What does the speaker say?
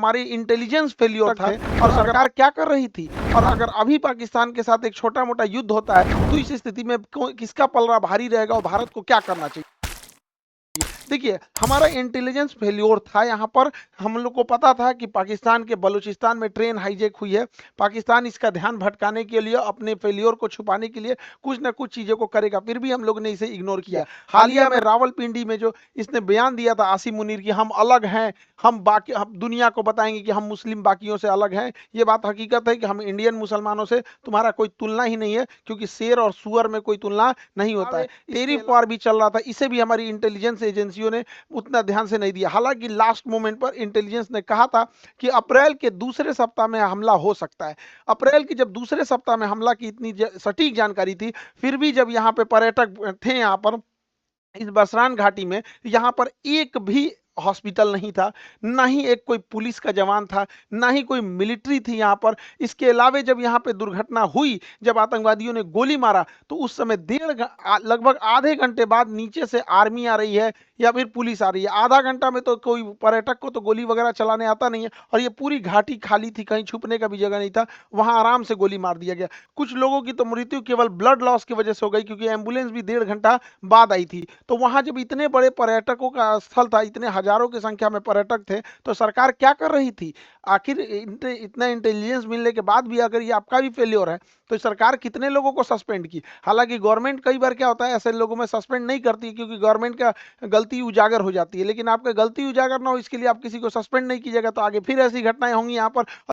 हमारी intelligence failure था और सरकार क्या कर रही थी। और अगर अभी पाकिस्तान के साथ एक छोटा मोटा युद्ध होता है तो इस स्थिति में किसका पलड़ा भारी रहेगा और भारत को क्या करना चाहिए। देखिए, हमारा इंटेलिजेंस फेल्योर था यहाँ पर। हम लोग को पता था कि पाकिस्तान के बलूचिस्तान में ट्रेन हाईजैक हुई है। पाकिस्तान इसका ध्यान भटकाने के लिए, अपने फेल्योर को छुपाने के लिए कुछ ना कुछ चीज़ों को करेगा, फिर भी हम लोग ने इसे इग्नोर किया। हालिया में रावलपिंडी में जो इसने बयान दिया था आसिम मुनीर की, हम अलग हैं, हम दुनिया को बताएंगे कि हम मुस्लिम बाकियों से अलग हैं। ये बात हकीकत है कि हम इंडियन मुसलमानों से तुम्हारा कोई तुलना ही नहीं है, क्योंकि शेर और सुअर में कोई तुलना नहीं होता है। टेरिफ वार भी चल रहा था, इसे भी हमारी इंटेलिजेंस एजेंसियों ने उतना ध्यान से नहीं दिया। हालांकि लास्ट मोमेंट पर इंटेलिजेंस ने कहा था कि अप्रैल के दूसरे सप्ताह में हमला हो सकता है। अप्रैल की जब दूसरे सप्ताह में हमला की इतनी सटीक जानकारी थी, फिर भी जब यहाँ पे पर्यटक थे, यहाँ पर इस बसरान घाटी में, यहाँ पर एक भी हॉस्पिटल नहीं था, ना ही एक कोई पुलिस का जवान था, ना ही कोई मिलिट्री थी यहाँ पर। इसके अलावे जब यहाँ पे दुर्घटना हुई, जब आतंकवादियों ने गोली मारा, तो उस समय लगभग आधे घंटे बाद नीचे से आर्मी आ रही है या फिर पुलिस आ रही है। आधा घंटा में तो कोई पर्यटक को तो गोली वगैरह चलाने आता नहीं है, और ये पूरी घाटी खाली थी, कहीं छुपने का भी जगह नहीं था, वहां आराम से गोली मार दिया गया। कुछ लोगों की तो मृत्यु केवल ब्लड लॉस की वजह से हो गई, क्योंकि एम्बुलेंस भी 1.5 घंटा बाद आई थी। तो वहां जब इतने बड़े पर्यटकों का स्थल था, इतने हजारों की संख्या में पर्यटक थे, तो सरकार क्या कर रही थी। आखिर इतना इंटेलिजेंस मिलने के बाद भी अगर ये आपका भी फेल्योर है, तो सरकार कितने लोगों को सस्पेंड की। हालांकि गवर्नमेंट कई बार क्या होता है, ऐसे लोगों में सस्पेंड नहीं करती, क्योंकि गवर्नमेंट का गलती उजागर हो जाती है। लेकिन आपका गलती उजागर ना हो, इसके लिए आप किसी को सस्पेंड नहीं कीजिएगा, तो आगे फिर ऐसी घटनाएं होंगी यहाँ पर।